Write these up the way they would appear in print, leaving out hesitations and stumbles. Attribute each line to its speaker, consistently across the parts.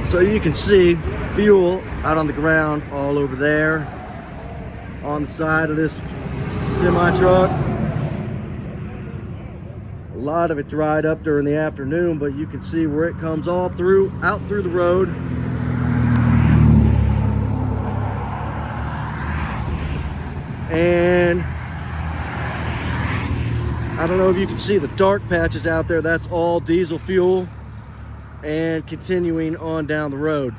Speaker 1: So you can see fuel out on the ground all over there on the side of this semi truck. A lot of it dried up during the afternoon, but you can see where it comes all through, out through the road. And I don't know if you can see the dark patches out there. That's all diesel fuel and continuing on down the road.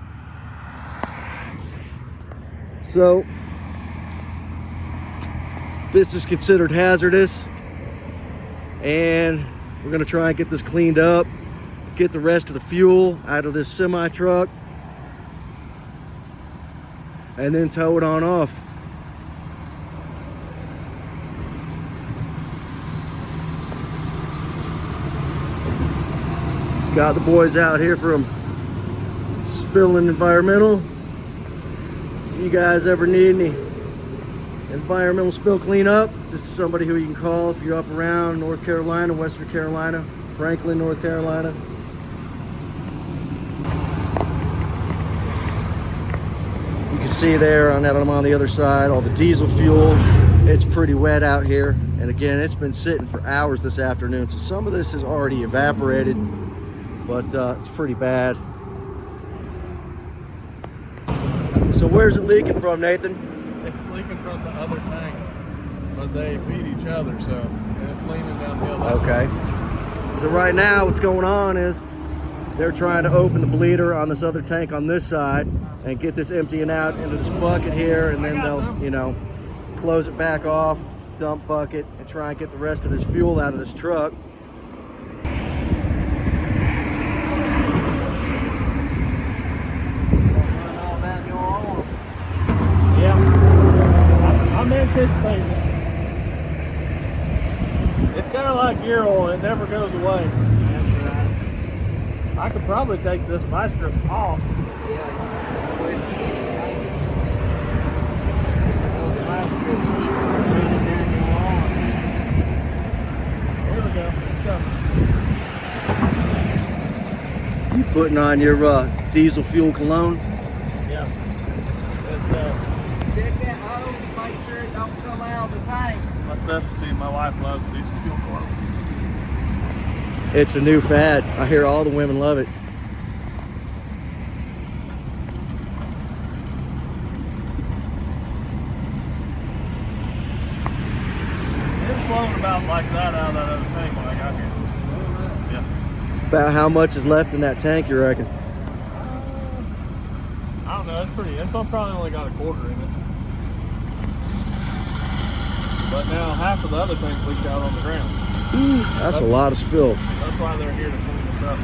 Speaker 1: So this is considered hazardous, and we're gonna try and get this cleaned up, get the rest of the fuel out of this semi truck, and then tow it on off. Got the boys out here from Spilling Environmental. If you guys ever need any environmental spill cleanup, this is somebody who you can call if you're up around North Carolina, Western Carolina, Franklin, North Carolina. You can see there on that, I'm on the other side, all the diesel fuel. It's pretty wet out here. And again, it's been sitting for hours this afternoon. So some of this has already evaporated, but it's pretty bad. So where's it leaking from, Nathan?
Speaker 2: It's leaking from the other tank, but they feed each other, so it's leaning downhill.
Speaker 1: Okay. So right now what's going on is they're trying to open the bleeder on this other tank on this side and get this emptying out into this bucket here, and then they'll, you know, close it back off, dump bucket, and try and get the rest of this fuel out of this truck.
Speaker 2: I'm anticipating it. It's kind of like gear oil, it never goes away. That's right. I could probably take this vice grip off. Here we go. Let's go.
Speaker 1: You putting on your diesel fuel cologne?
Speaker 2: Yeah.
Speaker 3: Check that hose, make sure it don't come out of the tank.
Speaker 2: My specialty, my wife loves diesel fuel cologne.
Speaker 1: It's a new fad. I hear all the women love it.
Speaker 2: It's flowing about like that out of that other tank when I got here. Yeah.
Speaker 1: About how much is left in that tank, you reckon?
Speaker 2: I don't know, it's probably only got a quarter in it. But now half of the other tank leaked out on the ground.
Speaker 1: That's a lot of spill.
Speaker 2: That's why they're here to clean this up.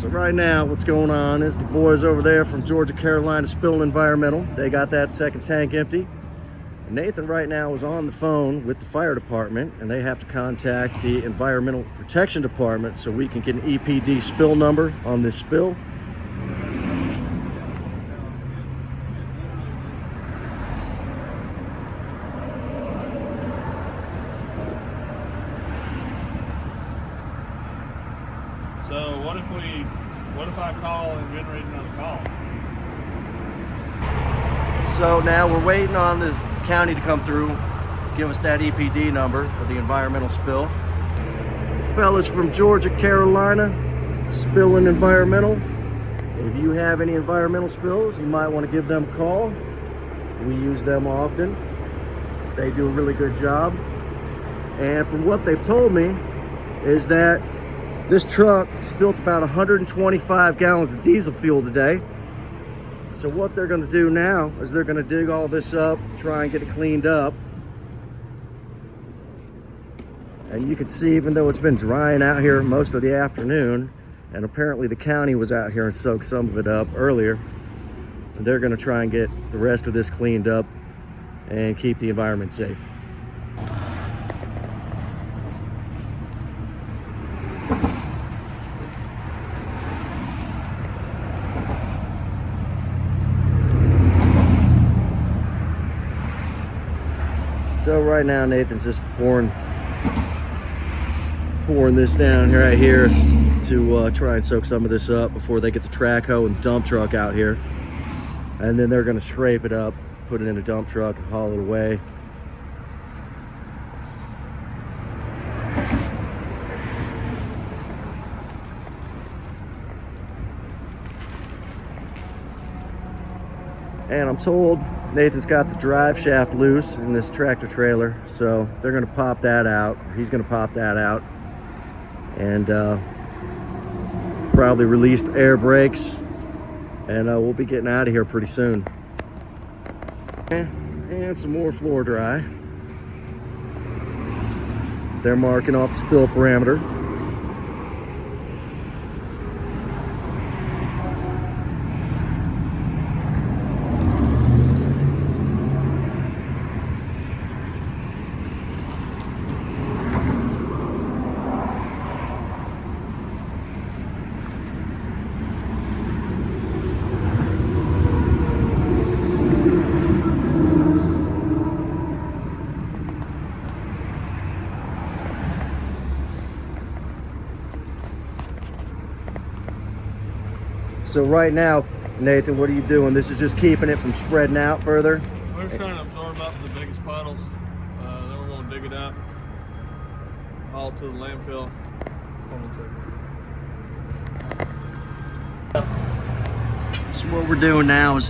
Speaker 1: Right now what's going on is the boys over there from Georgia Carolina Spilling Environmental, they got that second tank empty. Nathan right now is on the phone with the fire department, and they have to contact the Environmental Protection Department so we can get an EPD spill number on this spill.
Speaker 2: So what if I call and generate another call?
Speaker 1: So now we're waiting on the county to come through, give us that EPD number for the environmental spill. Fellas from Georgia, Carolina, Spilling Environmental. If you have any environmental spills, you might want to give them a call. We use them often. They do a really good job. And from what they've told me is that this truck spilled about 125 gallons of diesel fuel today. So what they're going to do now is they're going to dig all this up, try and get it cleaned up. And you can see, even though it's been drying out here most of the afternoon, and apparently the county was out here and soaked some of it up earlier, they're going to try and get the rest of this cleaned up and keep the environment safe. So right now Nathan's just pouring this down right here to try and soak some of this up before they get the track hoe and dump truck out here. And then they're going to scrape it up, put it in a dump truck, and haul it away. And I'm told Nathan's got the drive shaft loose in this tractor trailer, so they're going to pop that out. He's going to pop that out and probably release air brakes, and we'll be getting out of here pretty soon. And some more floor dry. They're marking off the spill parameter. So right now, Nathan, what are you doing? This is just keeping it from spreading out further?
Speaker 2: We're trying to absorb up the biggest puddles. Then we're going to dig it up, haul it to the landfill.
Speaker 1: So what we're doing now is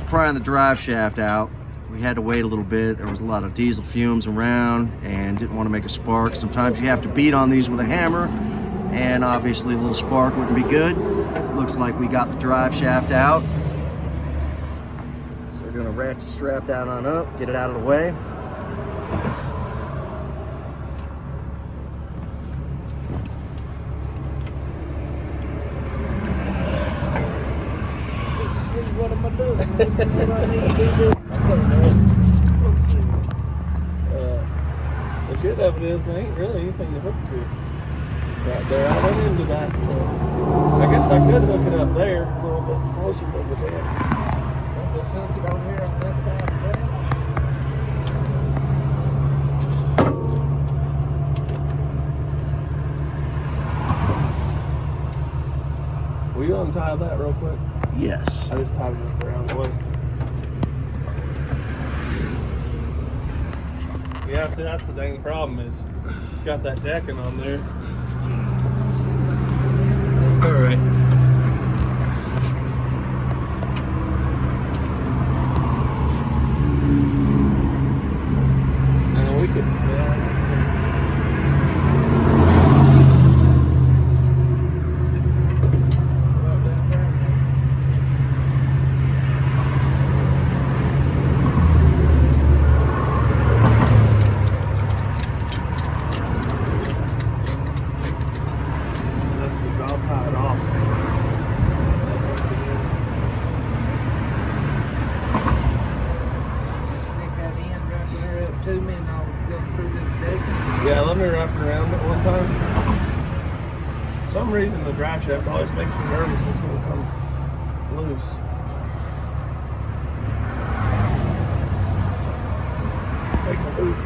Speaker 1: prying the drive shaft out. We had to wait a little bit. There was a lot of diesel fumes around and didn't want to make a spark. Sometimes you have to beat on these with a hammer, and obviously a little spark wouldn't be good. Looks like we got the drive shaft out. So we're gonna ratchet strap that on up, get it out of the way.
Speaker 3: Let's see, what am I doing? What I need to do? I don't know. Let's see.
Speaker 2: The shit of it is, there ain't really anything to hook to. Right there, I went into that. I guess I could hook it up there a little bit closer to the bed.
Speaker 3: I'll just hook it over here on this side of the bed.
Speaker 2: Will you untie that real quick?
Speaker 1: Yes.
Speaker 2: I just tied it up around the way. Yeah, see, that's the dang problem is it's got that decking on there.
Speaker 1: All right.
Speaker 2: And we could, yeah, let me wrap it around it one time. For some reason, the drive shaft always makes me nervous it's going to come loose. Make a loop.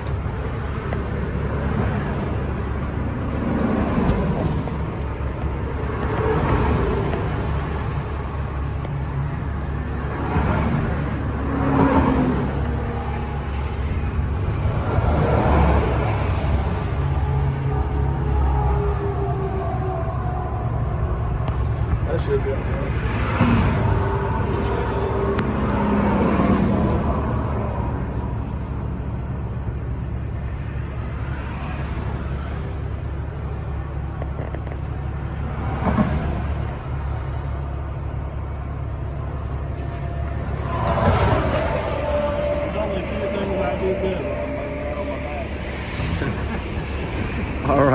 Speaker 2: That should be okay.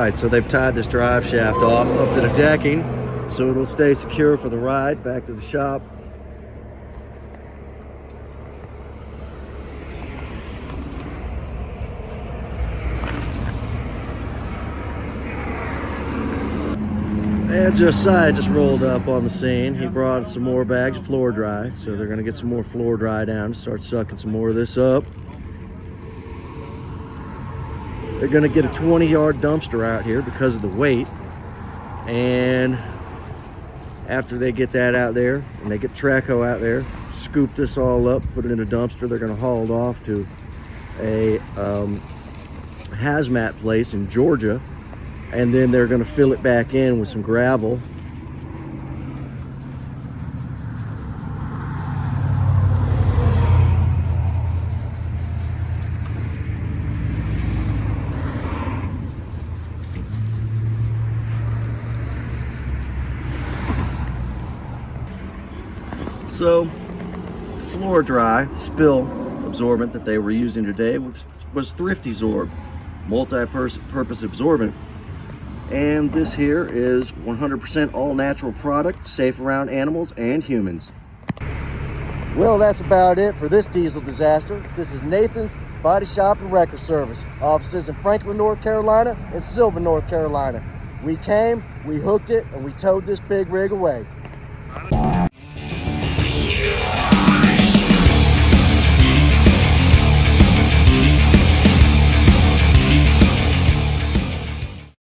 Speaker 1: right, so they've tied this drive shaft off up to the decking so it'll stay secure for the ride back to the shop. And Josiah just rolled up on the scene. He brought some more bags of floor dry, so they're gonna get some more floor dry down, start sucking some more of this up. They're gonna get a 20-yard dumpster out here because of the weight. And after they get that out there, and they get Traco out there, scoop this all up, put it in a dumpster, they're gonna haul it off to a hazmat place in Georgia. And then they're going to fill it back in with some gravel. So, floor dry, spill absorbent that they were using today was Thrifty Zorb, multi-purpose absorbent. And this here is 100% all-natural product, safe around animals and humans. Well, that's about it for this diesel disaster. This is Nathan's Body Shop and Wrecker Service. Offices in Franklin, North Carolina and Sylva, North Carolina. We came, we hooked it, and we towed this big rig away.